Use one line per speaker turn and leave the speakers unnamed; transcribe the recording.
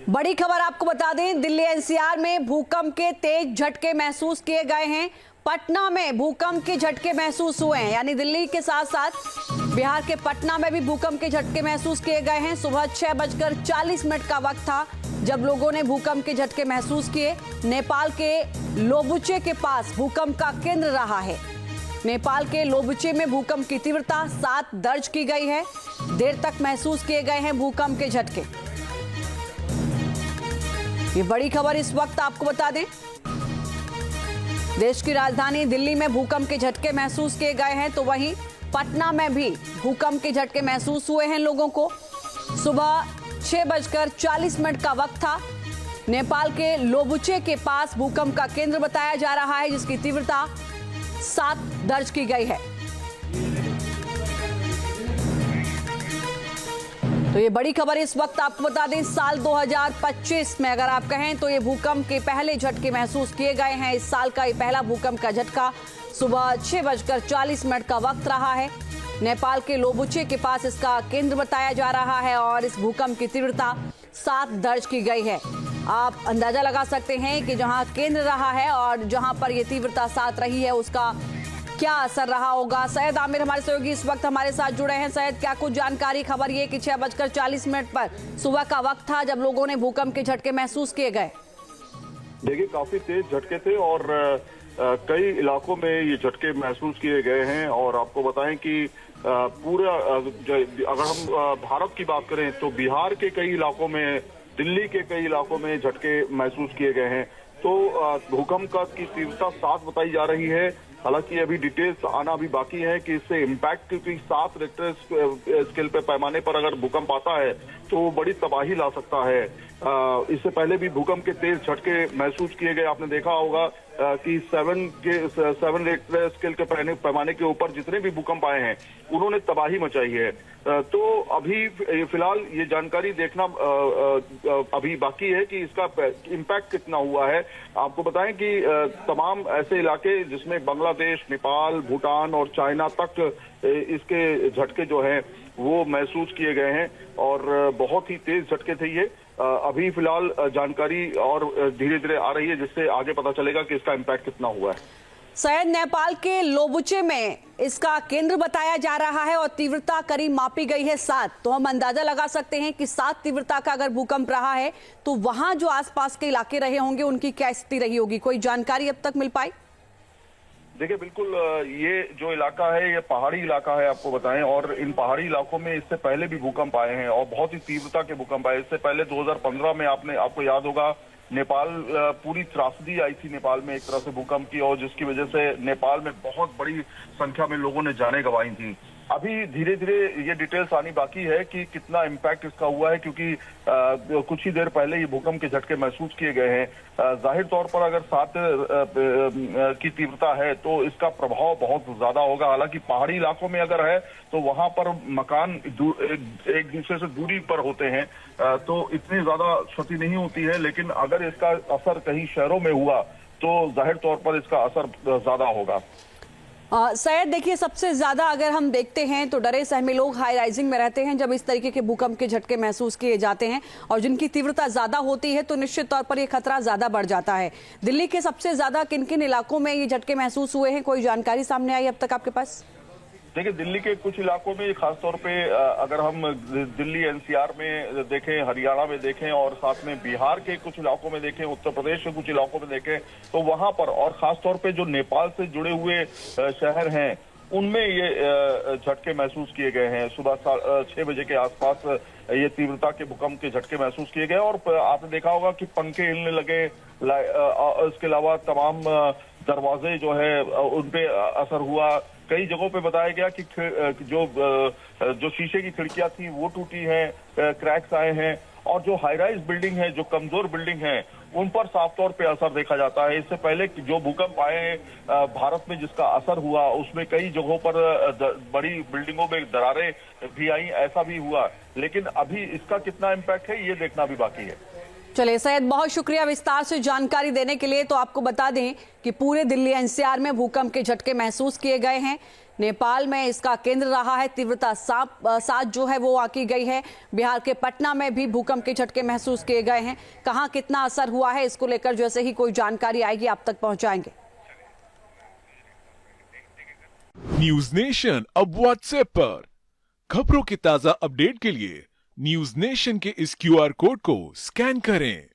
बड़ी खबर आपको बता दें, दिल्ली एनसीआर में भूकंप के तेज झटके महसूस किए गए हैं। पटना में भूकंप के झटके महसूस हुए हैं, यानी दिल्ली के साथ साथ बिहार के पटना में भी भूकंप के झटके महसूस किए गए हैं। सुबह 6:40 का वक्त था जब लोगों ने भूकंप के झटके महसूस किए। नेपाल के लोबुचे के पास भूकंप का केंद्र रहा है। नेपाल के लोबुचे में भूकंप की तीव्रता 7 दर्ज की गई है। देर तक महसूस किए गए हैं भूकंप के झटके। ये बड़ी खबर इस वक्त आपको बता दें, देश की राजधानी दिल्ली में भूकंप के झटके महसूस किए गए हैं, तो वहीं पटना में भी भूकंप के झटके महसूस हुए हैं लोगों को। सुबह 6:40 का वक्त था। नेपाल के लोबुचे के पास भूकंप का केंद्र बताया जा रहा है, जिसकी तीव्रता 7 दर्ज की गई है। तो ये बड़ी खबर इस वक्त आपको बता दें, साल 2025 में अगर आप कहें तो ये भूकंप के पहले झटके महसूस किए गए हैं। इस साल का ये पहला भूकंप का झटका सुबह 6:40 का वक्त रहा है। नेपाल के लोबुचे के पास इसका केंद्र बताया जा रहा है और इस भूकंप की तीव्रता 7 दर्ज की गई है। आप अंदाजा लगा सकते हैं कि जहां केंद्र रहा है और जहां पर यह तीव्रता 7 रही है उसका क्या असर रहा होगा। सैयद आमिर हमारे सहयोगी इस वक्त हमारे साथ जुड़े हैं। सैयद, क्या कुछ जानकारी? खबर ये कि 6:40 पर सुबह का वक्त था जब लोगों ने भूकंप के झटके महसूस किए गए।
देखिए, काफी तेज झटके थे और कई इलाकों में ये झटके महसूस किए गए हैं। और आपको बताएं कि पूरा अगर हम भारत की बात करें तो बिहार के कई इलाकों में, दिल्ली के कई इलाकों में झटके महसूस किए गए हैं। तो भूकंप का की तीव्रता 7 बताई जा रही है। हालांकि अभी डिटेल्स आना भी बाकी है कि इससे इम्पैक्ट, क्योंकि 7 रिक्टर स्केल पे पैमाने पर अगर भूकंप आता है तो वो बड़ी तबाही ला सकता है। इससे पहले भी भूकंप के तेज झटके महसूस किए गए। आपने देखा होगा कि 7 रिक्टर स्केल के पैमाने के ऊपर जितने भी भूकंप आए हैं उन्होंने तबाही मचाई है। तो अभी फिलहाल ये जानकारी देखना अभी बाकी है कि इसका इम्पैक्ट कितना हुआ है। आपको बताएं कि तमाम ऐसे इलाके जिसमें बांग्लादेश, नेपाल, भूटान और चाइना तक इसके झटके जो हैं वो महसूस किए गए हैं और बहुत ही तेज झटके थे ये। अभी फिलहाल जानकारी और धीरे धीरे आ रही है, जिससे आगे पता चलेगा कि इसका इम्पैक्ट कितना हुआ है।
सैयद, नेपाल के लोबुचे में इसका केंद्र बताया जा रहा है और तीव्रता करीब मापी गई है 7। तो हम अंदाजा लगा सकते हैं कि 7 तीव्रता का अगर भूकंप रहा है तो वहां जो आसपास के इलाके रहे होंगे उनकी क्या स्थिति रही होगी? कोई जानकारी अब तक मिल पाई?
देखिए, बिल्कुल ये जो इलाका है ये पहाड़ी इलाका है, आपको बताएं। और इन पहाड़ी इलाकों में इससे पहले भी भूकंप आए हैं और बहुत ही तीव्रता के भूकंप आए। इससे पहले 2015 में आपको याद होगा, नेपाल पूरी त्रासदी आई थी नेपाल में एक तरह से भूकंप की, और जिसकी वजह से नेपाल में बहुत बड़ी संख्या में लोगों ने जानें गंवाई थी। अभी धीरे धीरे ये डिटेल्स आनी बाकी है कि कितना इम्पैक्ट इसका हुआ है, क्योंकि कुछ ही देर पहले ये भूकंप के झटके महसूस किए गए हैं। जाहिर तौर पर अगर 7 की तीव्रता है तो इसका प्रभाव बहुत ज्यादा होगा। हालांकि पहाड़ी इलाकों में अगर है तो वहां पर मकान एक दूसरे से दूरी पर होते हैं, तो इतनी ज्यादा क्षति नहीं होती है। लेकिन अगर इसका असर कहीं शहरों में हुआ तो जाहिर तौर पर इसका असर ज्यादा होगा।
सैयद, देखिए, सबसे ज्यादा अगर हम देखते हैं तो डरे सहमे लोग हाई राइजिंग में रहते हैं जब इस तरीके के भूकंप के झटके महसूस किए जाते हैं, और जिनकी तीव्रता ज्यादा होती है तो निश्चित तौर पर यह खतरा ज्यादा बढ़ जाता है। दिल्ली के सबसे ज्यादा किन किन इलाकों में ये झटके महसूस हुए हैं? कोई जानकारी सामने आई अब तक आपके पास?
देखिए, दिल्ली के कुछ इलाकों में खासतौर पे अगर हम दिल्ली एनसीआर में देखें, हरियाणा में देखें और साथ में बिहार के कुछ इलाकों में देखें, उत्तर प्रदेश के कुछ इलाकों में देखें, तो वहां पर और खासतौर पे जो नेपाल से जुड़े हुए शहर हैं उनमें ये झटके महसूस किए गए हैं। सुबह 6 बजे के आसपास ये तीव्रता के भूकंप के झटके महसूस किए गए और आपने देखा होगा कि पंखे हिलने लगे। इसके अलावा तमाम दरवाजे जो है उनपे असर हुआ। कई जगहों पे बताया गया कि जो शीशे की खिड़कियां थी वो टूटी हैं, क्रैक्स आए हैं, और जो हाई राइज बिल्डिंग है, जो कमजोर बिल्डिंग है, उन पर साफ तौर पे असर देखा जाता है। इससे पहले जो भूकंप आए हैं भारत में जिसका असर हुआ उसमें कई जगहों पर बड़ी बिल्डिंगों में दरारें भी आई, ऐसा भी हुआ। लेकिन अभी इसका कितना इम्पैक्ट है ये देखना भी बाकी है।
चलिए सैयद, बहुत शुक्रिया विस्तार से जानकारी देने के लिए। तो आपको बता दें कि पूरे दिल्ली एनसीआर में भूकंप के झटके महसूस किए गए हैं। नेपाल में इसका केंद्र रहा है। तीव्रता 7 जो है वो आंकी गई है। बिहार के पटना में भी भूकंप के झटके महसूस किए गए हैं। कहां कितना असर हुआ है, इसको लेकर जैसे ही कोई जानकारी आएगी आप तक पहुंचाएंगे।
न्यूज नेशन अब व्हाट्सएप पर खबरों के ताजा अपडेट के लिए न्यूज नेशन के इस क्यूआर कोड को स्कैन करें।